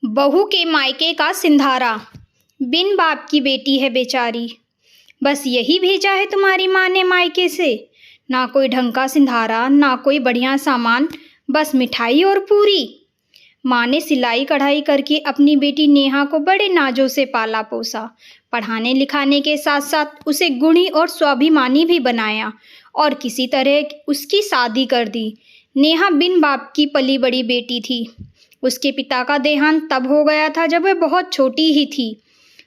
बहू के मायके का सिंधारा। बिन बाप की बेटी है बेचारी। बस यही भेजा है तुम्हारी माँ ने मायके से। ना कोई ढंग का सिंधारा, ना कोई बढ़िया सामान, बस मिठाई और पूरी। माँ ने सिलाई कढ़ाई करके अपनी बेटी नेहा को बड़े नाजों से पाला पोसा। पढ़ाने लिखाने के साथ साथ उसे गुणी और स्वाभिमानी भी बनाया और किसी तरह उसकी शादी कर दी। नेहा बिन बाप की पली बड़ी बेटी थी। उसके पिता का देहांत तब हो गया था जब वह बहुत छोटी ही थी।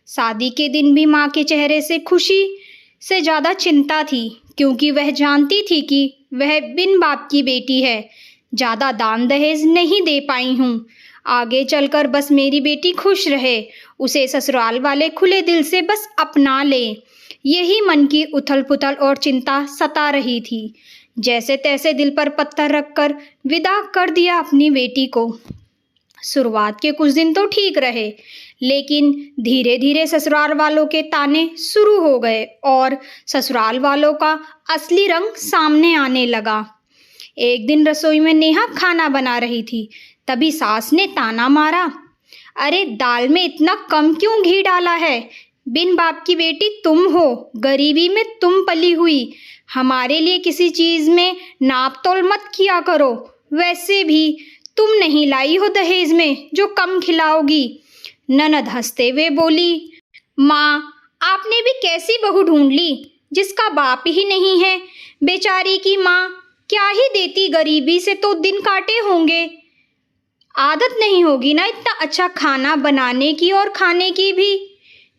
शादी के दिन भी माँ के चेहरे से खुशी से ज़्यादा चिंता थी, क्योंकि वह जानती थी कि वह बिन बाप की बेटी है। ज़्यादा दान दहेज नहीं दे पाई हूँ। आगे चलकर बस मेरी बेटी खुश रहे, उसे ससुराल वाले खुले दिल से बस अपना लें। यही मन की उथल पुथल और चिंता सता रही थी। जैसे तैसे दिल पर पत्थर रखकर विदा कर दिया अपनी बेटी को। शुरुआत के कुछ दिन तो ठीक रहे, लेकिन धीरे धीरे ससुराल वालों के ताने शुरू हो गए और ससुराल वालों का असली रंग सामने आने लगा। एक दिन रसोई में नेहा खाना बना रही थी, तभी सास ने ताना मारा, अरे दाल में इतना कम क्यों घी डाला है? बिन बाप की बेटी तुम हो, गरीबी में तुम पली हुई, हमारे लिए किसी चीज़ में नाप तोल मत किया करो। वैसे भी तुम नहीं लाई हो दहेज में जो कम खिलाओगी। ननद हंसते हुए बोली, माँ आपने भी कैसी बहू ढूंढ ली जिसका बाप ही नहीं है। बेचारी की माँ क्या ही देती, गरीबी से तो दिन काटे होंगे। आदत नहीं होगी ना इतना अच्छा खाना बनाने की और खाने की भी।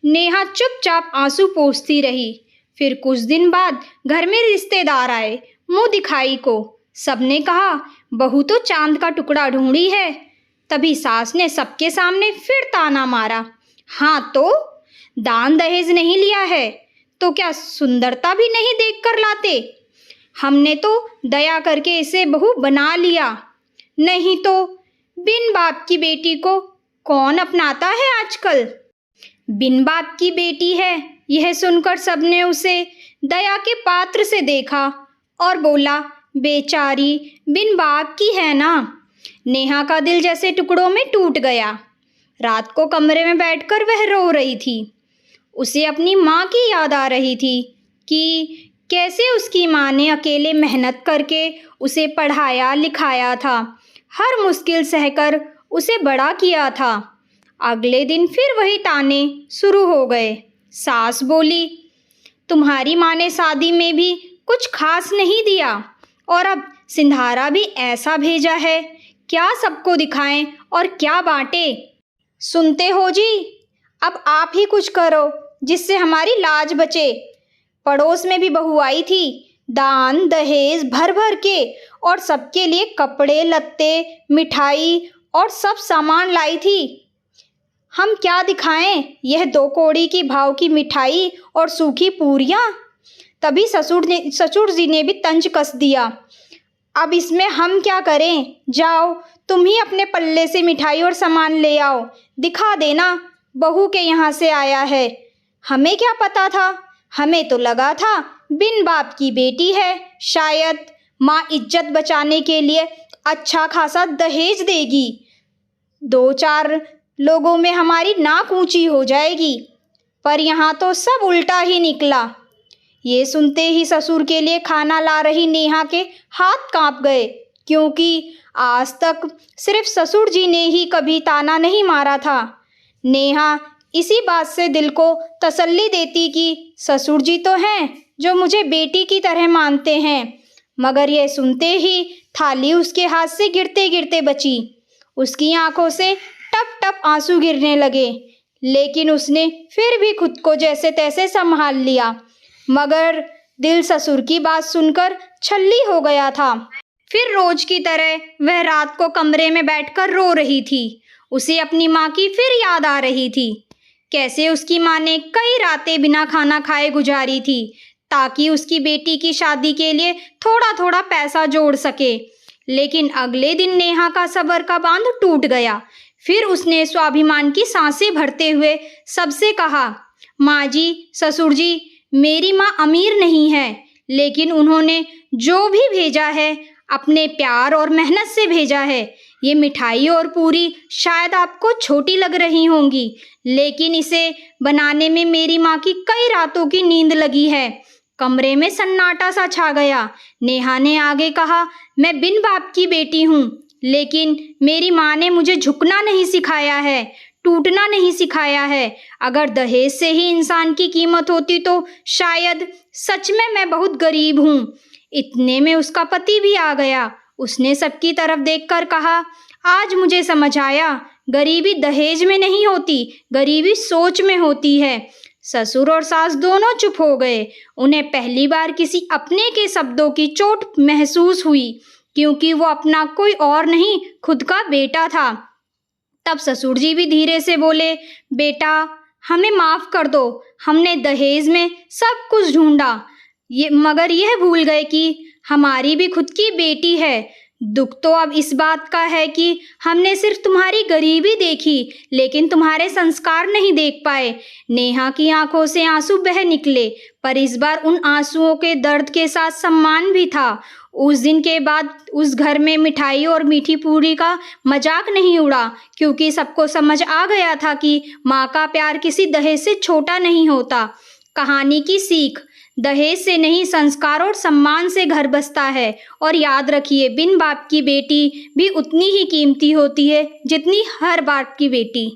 नेहा चुपचाप आंसू पोंछती रही। फिर कुछ दिन बाद घर में रिश्तेदार आए मुंह दिखाई को। सबने कहा, बहू तो चांद का टुकड़ा ढूंढी है। तभी सास ने सबके सामने फिर ताना मारा, हाँ तो दान दहेज नहीं लिया है तो क्या सुंदरता भी नहीं देखकर लाते? हमने तो दया करके इसे बहू बना लिया, नहीं तो बिन बाप की बेटी को कौन अपनाता है आजकल। बिन बाप की बेटी है, यह सुनकर सबने उसे दया के पात्र से देखा और बोला, बेचारी बिन बाप की है ना। नेहा का दिल जैसे टुकड़ों में टूट गया। रात को कमरे में बैठकर वह रो रही थी। उसे अपनी माँ की याद आ रही थी कि कैसे उसकी माँ ने अकेले मेहनत करके उसे पढ़ाया लिखाया था, हर मुश्किल सहकर उसे बड़ा किया था। अगले दिन फिर वही ताने शुरू हो गए। सास बोली, तुम्हारी माँ ने शादी में भी कुछ खास नहीं दिया और अब सिंधारा भी ऐसा भेजा है, क्या सबको दिखाएं और क्या बांटे। सुनते हो जी, अब आप ही कुछ करो जिससे हमारी लाज बचे। पड़ोस में भी बहू आई थी, दान दहेज भर भर के और सबके लिए कपड़े लत्ते मिठाई और सब सामान लाई थी। हम क्या दिखाएं, यह 2 कौड़ी की भाव की मिठाई और सूखी पूरियां। तभी ससुर जी ने भी तंज कस दिया, अब इसमें हम क्या करें, जाओ तुम ही अपने पल्ले से मिठाई और सामान ले आओ, दिखा देना बहू के यहाँ से आया है। हमें क्या पता था, हमें तो लगा था बिन बाप की बेटी है, शायद माँ इज्जत बचाने के लिए अच्छा खासा दहेज देगी, 2-4 लोगों में हमारी नाक ऊंची हो जाएगी। पर यहाँ तो सब उल्टा ही निकला। ये सुनते ही ससुर के लिए खाना ला रही नेहा के हाथ कांप गए, क्योंकि आज तक सिर्फ ससुर जी ने ही कभी ताना नहीं मारा था। नेहा इसी बात से दिल को तसल्ली देती कि ससुर जी तो हैं जो मुझे बेटी की तरह मानते हैं, मगर यह सुनते ही थाली उसके हाथ से गिरते गिरते बची। उसकी आंखों से टप टप आंसू गिरने लगे, लेकिन उसने फिर भी खुद को जैसे तैसे संभाल लिया, मगर दिल ससुर की बात सुनकर छल्ली हो गया था। फिर रोज की तरह वह रात को कमरे में बैठकर रो रही थी। उसे अपनी माँ की फिर याद आ रही थी, कैसे उसकी माँ ने कई रातें बिना खाना खाए गुजारी थी ताकि उसकी बेटी की शादी के लिए थोड़ा थोड़ा पैसा जोड़ सके। लेकिन अगले दिन नेहा का सब्र का बांध टूट गया। फिर उसने स्वाभिमान की सांसें भरते हुए सबसे कहा, माँ जी, ससुर जी, मेरी माँ अमीर नहीं है, लेकिन उन्होंने जो भी भेजा है अपने प्यार और मेहनत से भेजा है। ये मिठाई और पूरी शायद आपको छोटी लग रही होंगी, लेकिन इसे बनाने में मेरी माँ की कई रातों की नींद लगी है। कमरे में सन्नाटा सा छा गया। नेहा ने आगे कहा, मैं बिन बाप की बेटी हूँ, लेकिन मेरी माँ ने मुझे झुकना नहीं सिखाया है, टूटना नहीं सिखाया है। अगर दहेज से ही इंसान की कीमत होती तो शायद सच में मैं बहुत गरीब हूँ। इतने में उसका पति भी आ गया। उसने सबकी तरफ देखकर कहा, आज मुझे समझ आया, गरीबी दहेज में नहीं होती, गरीबी सोच में होती है। ससुर और सास दोनों चुप हो गए। उन्हें पहली बार किसी अपने के शब्दों की चोट महसूस हुई, क्योंकि वो अपना कोई और नहीं, खुद का बेटा था। तब ससुर जी भी धीरे से बोले, बेटा हमें माफ़ कर दो, हमने दहेज में सब कुछ ढूंढा, मगर यह भूल गए कि हमारी भी खुद की बेटी है। दुख तो अब इस बात का है कि हमने सिर्फ तुम्हारी गरीबी देखी, लेकिन तुम्हारे संस्कार नहीं देख पाए। नेहा की आंखों से आंसू बह निकले, पर इस बार उन आंसुओं के दर्द के साथ सम्मान भी था। उस दिन के बाद उस घर में मिठाई और मीठी पूरी का मजाक नहीं उड़ा, क्योंकि सबको समझ आ गया था कि माँ का प्यार किसी दहेज से छोटा नहीं होता। कहानी की सीख, दहेज से नहीं, संस्कार और सम्मान से घर बसता है। और याद रखिए, बिन बाप की बेटी भी उतनी ही कीमती होती है जितनी हर बाप की बेटी।